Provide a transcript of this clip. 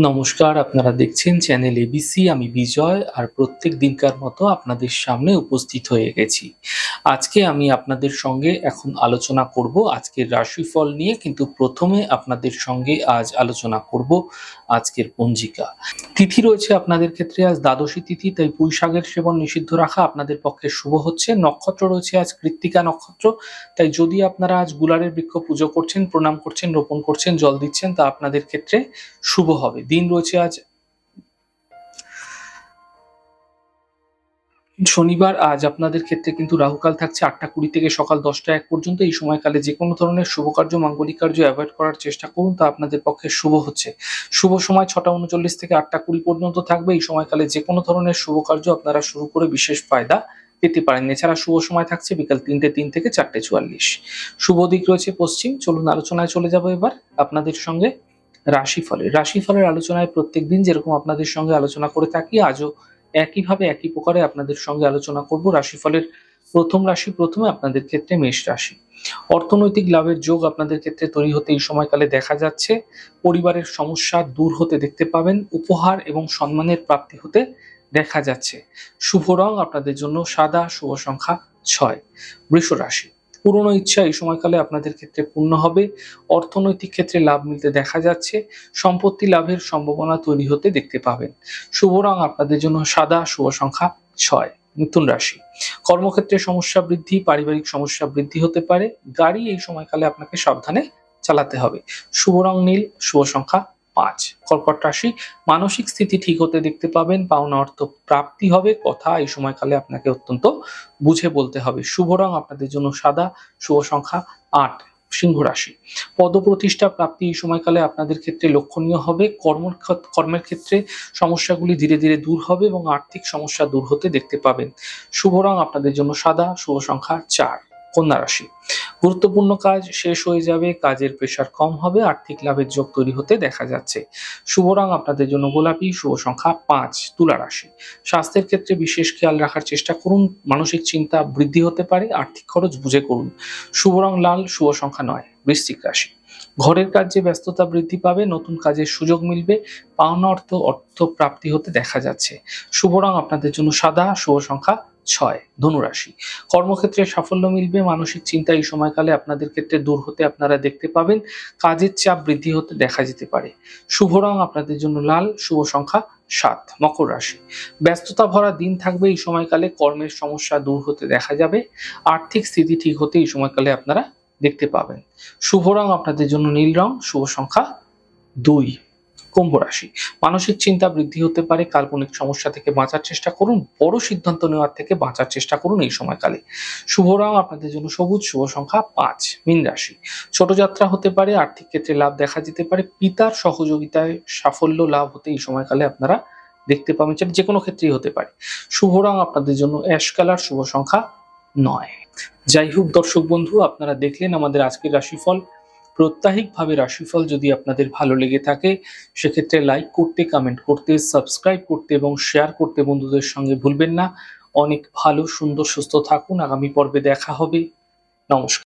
নমস্কার, আপনারা দেখছেন চ্যানেল এবিসি। আমি বিজয় আর প্রত্যেক দিনকার মতো আপনাদের সামনে উপস্থিত হয়ে গেছি। আজকে আমি আপনাদের সঙ্গে এখন আলোচনা করব আজকের রাশিফল নিয়ে, কিন্তু প্রথমে আপনাদের সঙ্গে আজ আলোচনা করব আজকের পঞ্জিকা। তিথি রয়েছে আপনাদের ক্ষেত্রে আজ দ্বাদশী তিথি, তাই পুঁই শাকের সেবন নিষিদ্ধ রাখা আপনাদের পক্ষে শুভ হচ্ছে। নক্ষত্র রয়েছে আজ কৃত্তিকা নক্ষত্র, তাই যদি আপনারা আজ গুলারের বৃক্ষ পুজো করছেন, প্রণাম করছেন, রোপণ করছেন, জল দিচ্ছেন, তা আপনাদের ক্ষেত্রে শুভ হবে। দিন রয়েছে আজ শনিবার। আজ আপনাদের ক্ষেত্রে কিন্তু রাহুকাল থাকছে 8টা 20 থেকে সকাল 10টা 1 পর্যন্ত। এই সময়কালে যে কোনো ধরনের শুভ কার্য, মাঙ্গলিক কার্য অ্যাভয়েড করার চেষ্টা করুন, তা আপনাদের পক্ষে শুভ হচ্ছে। শুভ সময় 6টা 39 থেকে 8টা 20 পর্যন্ত থাকবে। এই সময়কালে যে কোনো ধরনের শুভ কার্য আপনারা শুরু করে বিশেষ ফায়দা পেতে পারেন। এছাড়া শুভ সময় থাকছে বিকাল 3টে 3 থেকে 4টে 44। শুভ দিক রয়েছে পশ্চিম। চলুন আলোচনায় চলে যাব এবার আপনাদের সঙ্গে রাশিফলের আলোচনায় প্রত্যেকদিন যেরকম আপনাদের সঙ্গে আলোচনা করে থাকি, আজও একইভাবে একই প্রকারে আপনাদের সঙ্গে আলোচনা করব। রাশিফলের প্রথম রাশি, প্রথমে আপনাদের ক্ষেত্রে মেষ রাশি। অর্থনৈতিক লাভের যোগ আপনাদের ক্ষেত্রে তৈরি হতে এই সময়কালে দেখা যাচ্ছে। পরিবারের সমস্যা দূর হতে দেখতে পাবেন। উপহার এবং সম্মানের প্রাপ্তি হতে দেখা যাচ্ছে। শুভ রং আপনাদের জন্য সাদা, শুভ সংখ্যা 6। বৃষ রাশি। পুরনো ইচ্ছা এই সময়কালে আপনাদের ক্ষেত্রে পূর্ণ হবে। অর্থনৈতিক ক্ষেত্রে লাভ মিলতে দেখা যাচ্ছে। সম্পত্তি লাভের সম্ভাবনা তৈরি হতে দেখতে পাবেন। শুভ রং আপনাদের জন্য সাদা, শুভ সংখ্যা 6। মিথুন রাশি। কর্মক্ষেত্রে সমস্যা বৃদ্ধি, পারিবারিক সমস্যা বৃদ্ধি হতে পারে। গাড়ি এই সময়কালে আপনাকে সাবধানে চালাতে হবে। শুভ রং নীল, শুভ সংখ্যা 5। কর্কট রাশি। মানসিক স্থিতি ঠিক হতে দেখতে পাবেন। পাওনা অর্থ প্রাপ্তি হবে। কথা এই সময়কালে আপনাকে অত্যন্ত বুঝে বলতে হবে। শুভ রং আপনাদের জন্য সাদা, শুভ সংখ্যা 8। সিংহ রাশি। পদপ্রতিষ্ঠা প্রাপ্তি এই সময়কালে আপনাদের ক্ষেত্রে লক্ষণীয় হবে। কর্মের ক্ষেত্রে সমস্যাগুলি ধীরে ধীরে দূর হবে এবং আর্থিক সমস্যা দূর হতে দেখতে পাবেন। শুভ রং আপনাদের জন্য সাদা, শুভ সংখ্যা 4। কন্যা রাশি। গুরুত্বপূর্ণ কাজ শেষ হয়ে যাবে, কাজের প্রেশার কম হবে, আর্থিক লাভের যোগ তৈরি হতে দেখা যাচ্ছে। শুভ রং আপনাদের জন্য গোলাপি, শুভ সংখ্যা 5। তুলা রাশি। স্বাস্থ্যের ক্ষেত্রে বিশেষ খেয়াল রাখার চেষ্টা করুন। মানসিক চিন্তা বৃদ্ধি হতে পারে, আর্থিক খরচ বুঝে করুন। শুভ রং লাল, শুভ সংখ্যা 9। বৃশ্চিক রাশি। ঘরের কাজে ব্যস্ততা বৃদ্ধি পাবে, নতুন কাজের সুযোগ মিলবে, পাওনা অর্থ প্রাপ্তি হতে দেখা যাচ্ছে। শুভ রং আপনাদের জন্য সাদা, শুভ সংখ্যা 6। ধনুরাশি। কর্মক্ষেত্রে সাফল্য মিলবে, মানসিক চিন্তা এই সময়কালে আপনাদের ক্ষেত্রে দূর হতে আপনারা দেখতে পাবেন। কাজের চাপ বৃদ্ধি হতে দেখা যেতে পারে। শুভ রং আপনাদের জন্য লাল, শুভ সংখ্যা 7। মকর রাশি। ব্যস্ততা ভরা দিন থাকবে এই সময়কালে, কর্মের সমস্যা দূর হতে দেখা যাবে। আর্থিক স্থিতি ঠিক হতে এই সময়কালে আপনারা দেখতে পাবেন। শুভ রং আপনাদের জন্য নীল রং, শুভ সংখ্যা 2। কুম্ভ রাশি। মানসিক চিন্তা বৃদ্ধি হতে পারে, কাল্পনিক সমস্যা থেকে বাঁচার চেষ্টা করুন, বড় সিদ্ধান্ত নেওয়ার থেকে বাঁচার চেষ্টা করুন এই সময়কালে। শুভ রং আপনাদের জন্য সবুজ, শুভ সংখ্যা 5। মীন রাশি। ছোট যাত্রা হতে পারে, আর্থিক ক্ষেত্রে লাভ দেখা যেতে পারে, পিতার সহযোগিতায় সাফল্য লাভ হতে এই সময়কালে আপনারা দেখতে পাবেন, সেটা যে কোনো ক্ষেত্রেই হতে পারে। শুভ রং আপনাদের জন্য অ্যাশ কালার, শুভ সংখ্যা 9। যাই হোক দর্শক বন্ধু, আপনারা দেখলেন আমাদের আজকের রাশিফল। প্রত্যাহিকভাবে রাশিফল যদি আপনাদের ভালো লেগে থাকে, সেক্ষেত্রে লাইক করতে, কমেন্ট করতে, সাবস্ক্রাইব করতে এবং শেয়ার করতে বন্ধুদের সঙ্গে ভুলবেন না। অনেক ভালো, সুন্দর, সুস্থ থাকুন। আগামী পর্বে দেখা হবে। নমস্কার।